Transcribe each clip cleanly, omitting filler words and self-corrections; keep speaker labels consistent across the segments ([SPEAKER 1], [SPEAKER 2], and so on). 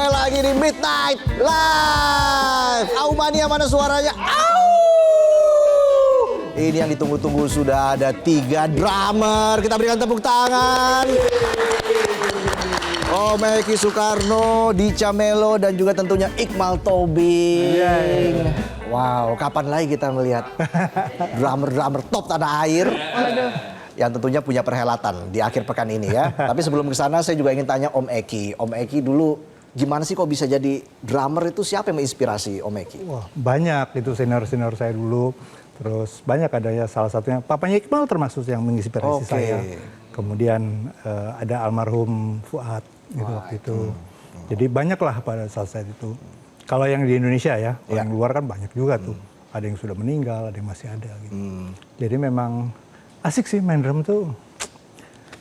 [SPEAKER 1] kembali lagi di Midnight Live. Aumania mana suaranya? Au! Ini yang ditunggu-tunggu, sudah ada 3 drummer. Kita berikan tepuk tangan. Om Eki Soekarno, Dica Melo, dan juga tentunya Iqmal Tobing. Wow, kapan lagi kita melihat drummer-drummer top tanah air? Yang tentunya punya perhelatan di akhir pekan ini ya. Tapi sebelum ke sana saya juga ingin tanya Om Eki. Om Eki dulu gimana sih kok bisa jadi drummer, itu siapa yang menginspirasi Om Eki?
[SPEAKER 2] Wah, banyak itu senior-senior saya dulu. Terus banyak ada ya, salah satunya papanya Iqbal termasuk yang menginspirasi saya. Kemudian ada almarhum Fuad gitu waktu itu. Jadi banyaklah pada saat itu. Kalau yang di Indonesia ya, orang luar kan banyak juga tuh. Ada yang sudah meninggal, ada yang masih ada gitu. Jadi memang asik sih main drum tuh.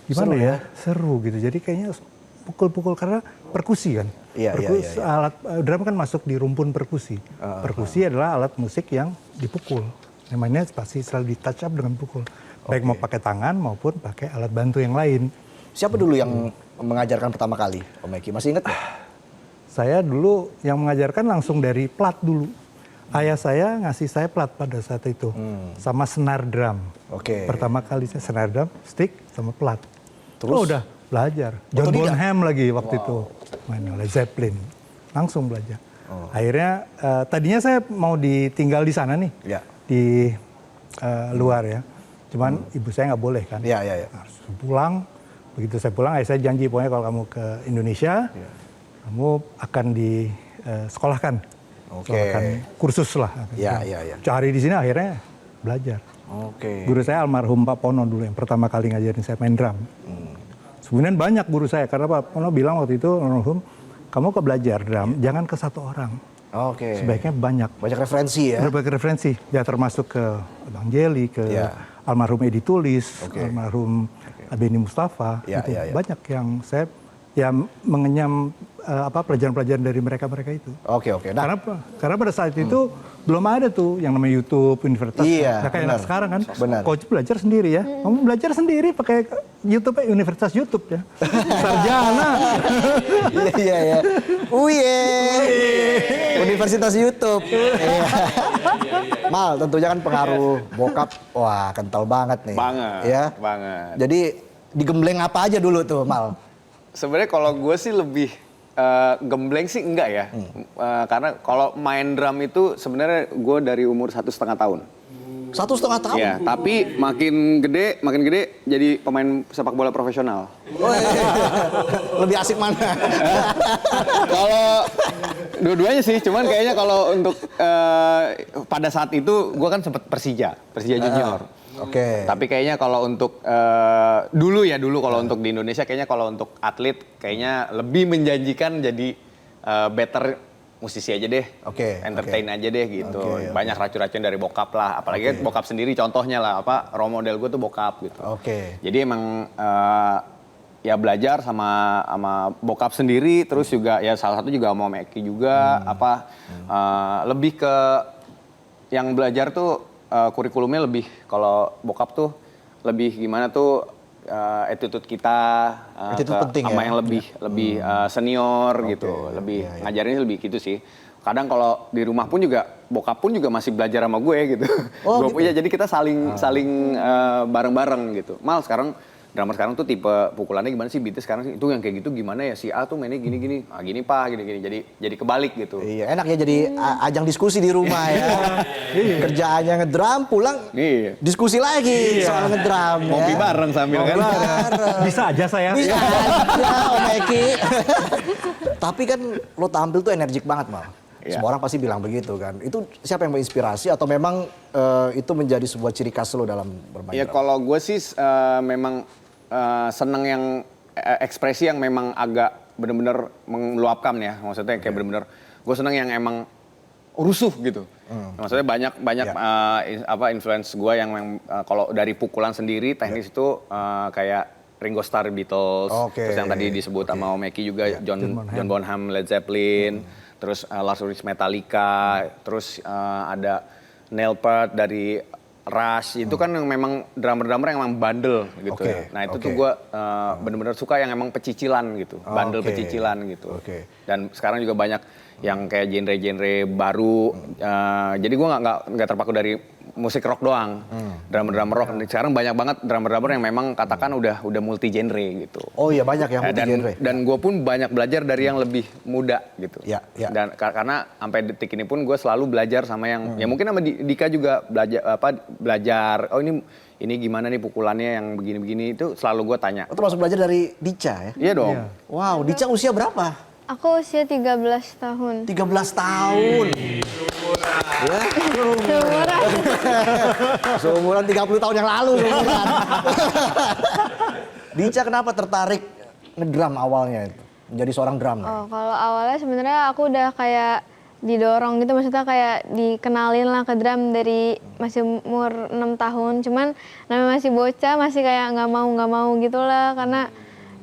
[SPEAKER 2] Gimana
[SPEAKER 1] seru
[SPEAKER 2] ya? Seru gitu. Jadi kayaknya pukul-pukul karena perkusi kan. Perkusi, alat drum kan masuk di rumpun perkusi. Perkusi adalah alat musik yang dipukul. Namanya pasti selalu di touch up dengan pukul. Baik mau pakai tangan maupun pakai alat bantu yang lain.
[SPEAKER 1] Siapa dulu yang mengajarkan pertama kali Om Eki? Masih ingat nggak?
[SPEAKER 2] Saya dulu yang mengajarkan langsung dari plat dulu. Ayah saya ngasih saya plat pada saat itu. Sama senar drum. Pertama kali saya senar drum, stick sama plat. Terus udah belajar. John Bonham lagi waktu itu. Main Led Zeppelin. Langsung belajar. Akhirnya tadinya saya mau ditinggal di sana nih. Di luar ya. Cuman ibu saya nggak boleh kan. Harus pulang. Begitu saya pulang, saya janji pokoknya kalau kamu ke Indonesia, kamu akan disekolahkan. Sekolahkan kursus lah. Cari di sini akhirnya belajar. Guru saya almarhum Pak Pono dulu yang pertama kali ngajarin saya main drum. Kemudian banyak guru saya, karena Pak Pono bilang waktu itu, almarhum, kamu ke belajar drum, jangan ke satu orang. Sebaiknya banyak.
[SPEAKER 1] Banyak referensi ya?
[SPEAKER 2] Berbagai referensi. Ya termasuk ke Bang Jeli, ke almarhum Edi Tulis, almarhum Beni Mustafa. Gitu. Banyak yang saya mengenyam pelajaran-pelajaran dari mereka-mereka itu. Nah, karena pada saat itu belum ada tuh yang namanya YouTube, universitas. Nah, kayak anak sekarang kan, coach belajar sendiri ya. Kamu belajar sendiri pakai YouTube, universitas YouTube ya. Sarjana.
[SPEAKER 1] Universitas YouTube. Mal, tentunya kan pengaruh bokap, wah kental banget nih.
[SPEAKER 3] Banget.
[SPEAKER 1] Jadi digembleng apa aja dulu tuh, Mal?
[SPEAKER 3] Sebenarnya kalau gue sih lebih gembleng sih enggak ya. Karena kalau main drum itu sebenarnya gue dari umur 1,5 tahun.
[SPEAKER 1] 1,5 tahun?
[SPEAKER 3] Ya, tapi makin gede jadi pemain sepak bola profesional.
[SPEAKER 1] Lebih asik mana?
[SPEAKER 3] Kalau dua-duanya sih, cuman kayaknya kalau untuk pada saat itu gue kan sempat Persija Junior. Tapi kayaknya kalau untuk dulu kalau untuk di Indonesia kayaknya kalau untuk atlet kayaknya lebih menjanjikan jadi better musisi aja deh, entertain aja deh gitu. Banyak racun-racun dari bokap lah, apalagi bokap sendiri contohnya lah, role model gue tuh bokap gitu. Jadi emang ya belajar sama bokap sendiri, terus juga ya salah satu juga sama Om Eki juga, lebih ke yang belajar tuh kurikulumnya lebih, kalau bokap tuh lebih gimana tuh attitude kita sama yang lebih senior gitu, lebih ngajarinnya lebih gitu sih. Kadang kalau di rumah pun juga bokap pun juga masih belajar sama gue gitu. Jadi kita saling bareng-bareng gitu. Mal sekarang drummer sekarang tuh tipe pukulannya gimana sih, beatnya sekarang sih itu yang kayak gitu gimana ya, si A tuh mainnya gini-gini, gini pak, gini-gini, jadi kebalik gitu.
[SPEAKER 1] Iya, enak ya jadi ajang diskusi di rumah ya. Kerjaannya ngedrum, pulang diskusi lagi soal ngedrum.
[SPEAKER 3] Ngopi bareng sambil kan.
[SPEAKER 2] Bisa aja saya.
[SPEAKER 1] Bisa aja Om Eki. Tapi kan lo tampil tuh energik banget, Mal. Semua orang pasti bilang begitu kan. Itu siapa yang menginspirasi atau memang itu menjadi sebuah ciri khas lo dalam bermain drum?
[SPEAKER 3] Kalau gue sih memang seneng yang ekspresi yang memang agak bener-bener meluapkan ya. Maksudnya kayak bener-bener gue seneng yang emang rusuh gitu. Maksudnya banyak influence gue yang kalau dari pukulan sendiri teknis itu kayak Ringo Starr Beatles, terus yang tadi disebut sama Om Eki juga John Bonham Led Zeppelin, terus Lars Ulrich Metallica, terus ada Neil Peart dari Rush itu kan yang memang drummer-drummer yang memang bandel gitu ya. Nah itu tuh gue bener-bener suka yang emang pecicilan gitu, bandel pecicilan gitu. Dan sekarang juga banyak yang kayak genre-genre baru. Jadi gue nggak terpaku dari musik rock doang, drummer-drummer rock. Sekarang banyak banget drummer-drummer yang memang katakan udah multi genre gitu.
[SPEAKER 1] Oh iya banyak yang multi genre.
[SPEAKER 3] Dan gue pun banyak belajar dari yang lebih muda gitu.
[SPEAKER 1] Ya.
[SPEAKER 3] Dan karena sampai detik ini pun gue selalu belajar sama yang ya mungkin sama Dika juga belajar. Oh ini gimana nih pukulannya yang begini-begini itu selalu gue tanya.
[SPEAKER 1] Itu masuk belajar dari Dica ya?
[SPEAKER 3] Iya dong.
[SPEAKER 2] Iya.
[SPEAKER 1] Wow, Dica usia berapa?
[SPEAKER 4] Aku usia 13 tahun.
[SPEAKER 1] 13 tahun. Ya, seumuran 30 tahun yang lalu. Dica kenapa tertarik ngedrum awalnya itu? Menjadi seorang drummer?
[SPEAKER 4] Oh, kalau awalnya sebenarnya aku udah kayak didorong gitu, maksudnya kayak dikenalin lah ke drum dari masih umur 6 tahun. Cuman namanya masih bocah, masih kayak nggak mau gitu lah, karena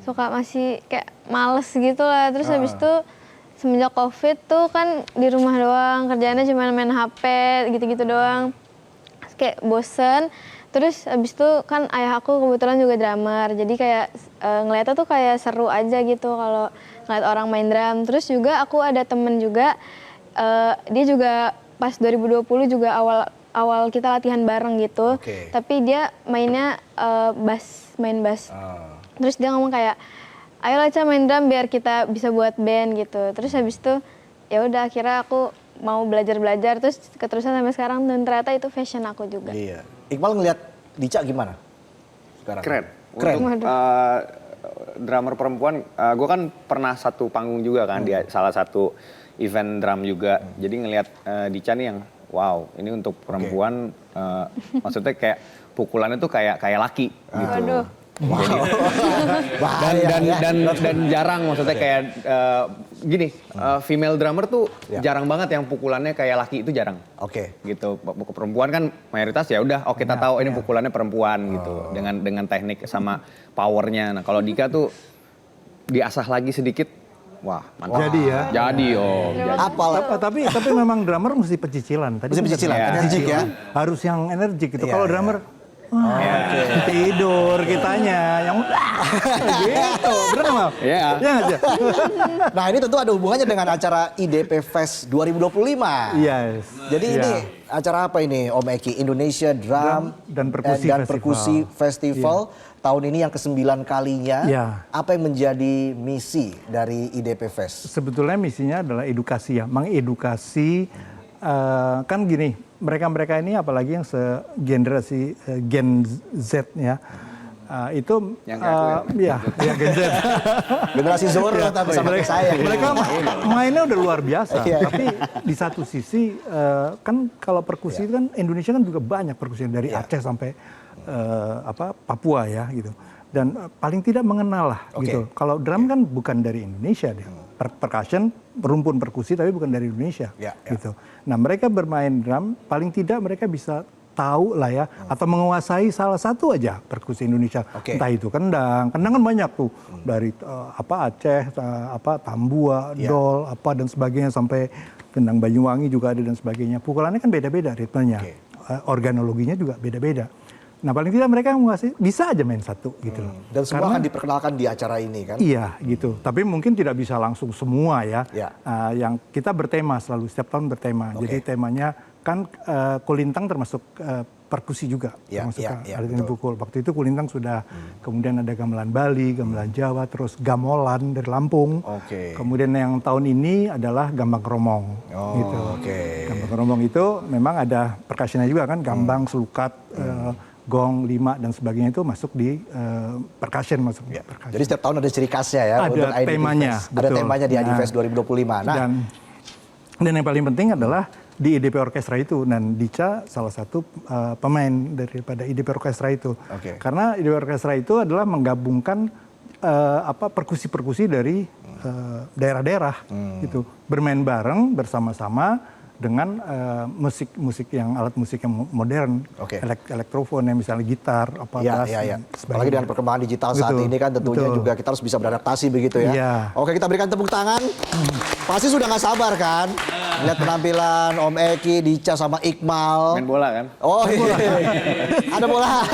[SPEAKER 4] suka masih kayak males gitu lah. Terus habis itu semenjak COVID tuh kan di rumah doang, kerjaannya cuma main HP gitu-gitu doang. Terus kayak bosen. Terus habis itu kan ayah aku kebetulan juga drummer, jadi kayak ngeliatnya tuh kayak seru aja gitu kalau ngeliat orang main drum. Terus juga aku ada temen juga, dia juga pas 2020 juga awal kita latihan bareng gitu. Tapi dia mainnya main bass. Terus dia ngomong kayak, ayo Laca main drum biar kita bisa buat band gitu. Terus habis itu ya udah akhirnya aku mau belajar terus keterusan sampai sekarang, dan ternyata itu fashion aku juga.
[SPEAKER 1] Iya. Iqbal ngeliat Dica gimana sekarang?
[SPEAKER 3] Keren.
[SPEAKER 1] Keren.
[SPEAKER 3] Untuk drummer perempuan, gue kan pernah satu panggung juga kan di salah satu event drum juga. Jadi ngelihat Dica nih yang wow, ini untuk perempuan maksudnya kayak pukulannya tuh kayak laki gitu.
[SPEAKER 4] Waduh.
[SPEAKER 1] Wow.
[SPEAKER 3] Dan jarang maksudnya kayak gini, female drummer tuh jarang banget yang pukulannya kayak laki, itu jarang. Gitu. Perempuan kan mayoritas ya udah kita tahu ini pukulannya perempuan gitu, dengan teknik sama powernya. Nah, kalau Dika tuh diasah lagi sedikit. Wah, mantap.
[SPEAKER 2] Jadi ya.
[SPEAKER 3] Jadi
[SPEAKER 2] Tapi memang drummer mesti pecicilan.
[SPEAKER 1] Mesti pecicilan, energik ya.
[SPEAKER 2] Harus yang energik gitu. Kalau drummer tidur kitanya yang gitu, bener nggak Mal?
[SPEAKER 3] Iya.
[SPEAKER 2] Iya aja.
[SPEAKER 1] Nah ini tentu ada hubungannya dengan acara IDP Fest 2025.
[SPEAKER 2] Yes.
[SPEAKER 1] Jadi ini acara apa ini Om Eki? Indonesia Drum
[SPEAKER 2] dan Perkusi
[SPEAKER 1] Festival. Tahun ini yang ke-9 kalinya. Apa yang menjadi misi dari IDP Fest?
[SPEAKER 2] Sebetulnya misinya adalah edukasi ya, mengedukasi kan gini, mereka ini apalagi yang segenerasi Gen Z ya, itu
[SPEAKER 3] yang
[SPEAKER 2] Gen Z.
[SPEAKER 1] Generasi Zoro tapi sama kayak saya.
[SPEAKER 2] Mereka mainnya udah luar biasa. Tapi di satu sisi kan kalau perkusi kan Indonesia kan juga banyak perkusi dari Aceh sampai Papua ya gitu. Dan paling tidak mengenal lah gitu. Kalau drum kan bukan dari Indonesia deh. Percussion, rumpun perkusi tapi bukan dari Indonesia gitu. Nah mereka bermain drum, paling tidak mereka bisa tahu lah ya, atau menguasai salah satu aja perkusi Indonesia. Entah itu kendang kan banyak tuh dari Aceh, Tambua, Dol, dan sebagainya, sampai kendang Banyuwangi juga ada dan sebagainya. Pukulannya kan beda-beda ritmenya, organologinya juga beda-beda. Nah paling tidak mereka bisa aja main satu gitu loh.
[SPEAKER 1] Dan semua akan diperkenalkan di acara ini kan?
[SPEAKER 2] Iya gitu, tapi mungkin tidak bisa langsung semua ya. Yang kita bertema selalu, setiap tahun bertema. Jadi temanya kan kulintang termasuk perkusi juga, termasuk alat yang dipukul. Waktu itu kulintang sudah, kemudian ada gamelan Bali, gamelan Jawa, terus gamolan dari Lampung. Kemudian yang tahun ini adalah gambang kromong. Gitu. Gambang kromong itu memang ada percussionnya juga kan, gambang, selukat, gong, lima dan sebagainya itu masuk di percussion percussion.
[SPEAKER 1] Jadi setiap tahun ada ciri khasnya ya.
[SPEAKER 2] Ada
[SPEAKER 1] untuk
[SPEAKER 2] temanya.
[SPEAKER 1] Ada temanya di IDFest 2025.
[SPEAKER 2] Dan yang paling penting adalah di IDP Orkestra itu, dan Dica salah satu pemain daripada IDP Orkestra itu. Karena IDP Orkestra itu adalah menggabungkan perkusi-perkusi dari daerah-daerah gitu, bermain bareng bersama-sama dengan musik yang alat musik yang modern, elektrofon yang misalnya gitar, bass,
[SPEAKER 1] apalagi dengan perkembangan digital saat ini kan tentunya juga kita harus bisa beradaptasi begitu ya. Oke, kita berikan tepuk tangan. Pasti sudah nggak sabar kan? Lihat penampilan Om Eki, Dica sama Iqmal.
[SPEAKER 3] Main bola kan?
[SPEAKER 1] Oh iya, ada bola.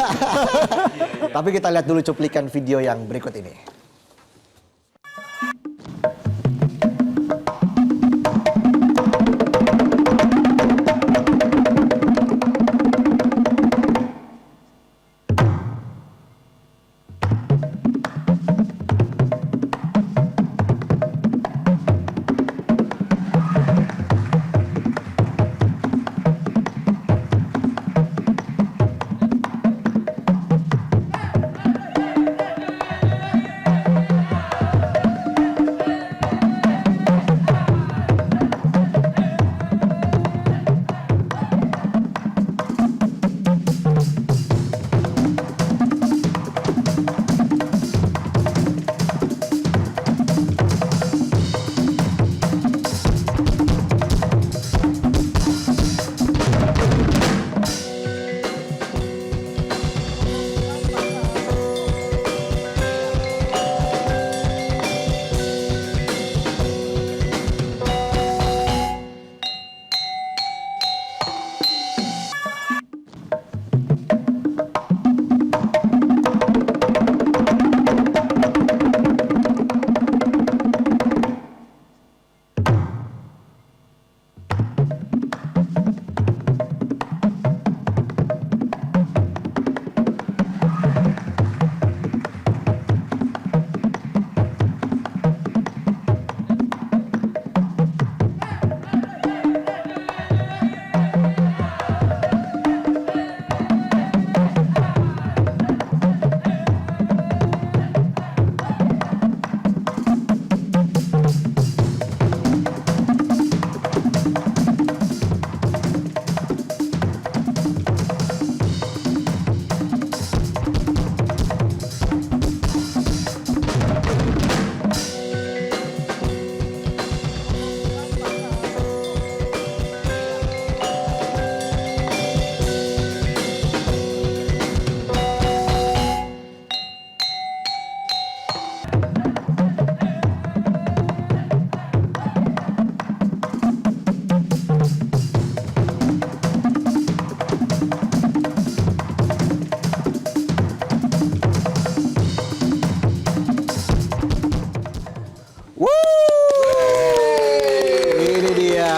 [SPEAKER 1] Tapi kita lihat dulu cuplikan video yang berikut ini.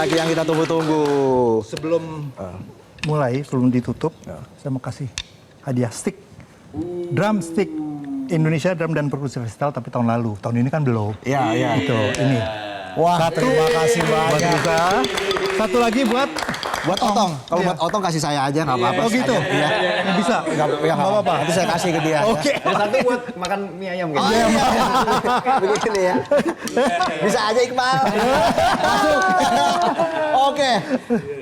[SPEAKER 1] Yang kita tunggu-tunggu.
[SPEAKER 2] Sebelum mulai, sebelum ditutup, saya mau kasih hadiah stick. Drum stick Indonesia Drum dan Perkusi Festival, tapi tahun lalu. Tahun ini kan belum.
[SPEAKER 1] Iya, iya.
[SPEAKER 2] Itu, ini.
[SPEAKER 1] Wah, terima kasih
[SPEAKER 2] Buat
[SPEAKER 1] banyak.
[SPEAKER 2] Risa. Satu lagi buat
[SPEAKER 1] Otong. Kalau
[SPEAKER 2] Iya.
[SPEAKER 1] buat Otong kasih saya aja, nggak apa-apa.
[SPEAKER 2] Oh gitu?
[SPEAKER 1] Iya.
[SPEAKER 2] Bisa?
[SPEAKER 1] Nggak apa-apa. Nanti saya kasih ke dia.
[SPEAKER 2] Oke.
[SPEAKER 3] Ada satu buat makan mie ayam
[SPEAKER 1] Oh,
[SPEAKER 3] kayaknya.
[SPEAKER 1] iya. Begini ya. Bisa aja Iqbal. Masuk. Oke.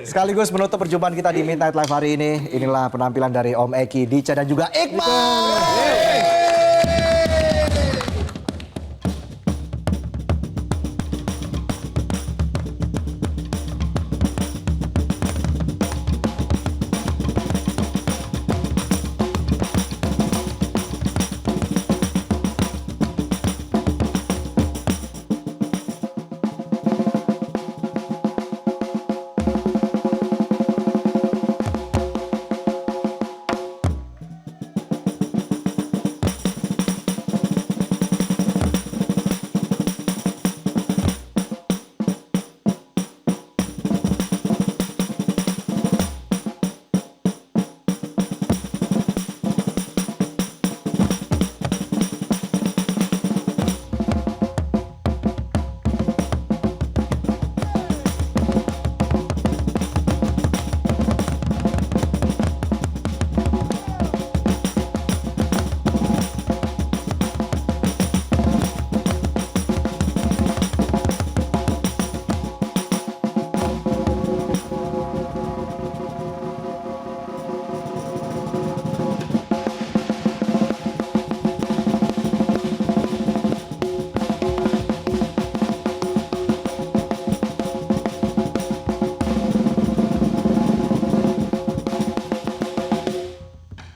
[SPEAKER 1] Sekaligus menutup perjumpaan kita di Midnight Live hari ini. Inilah penampilan dari Om Eki, Dica dan juga Iqbal.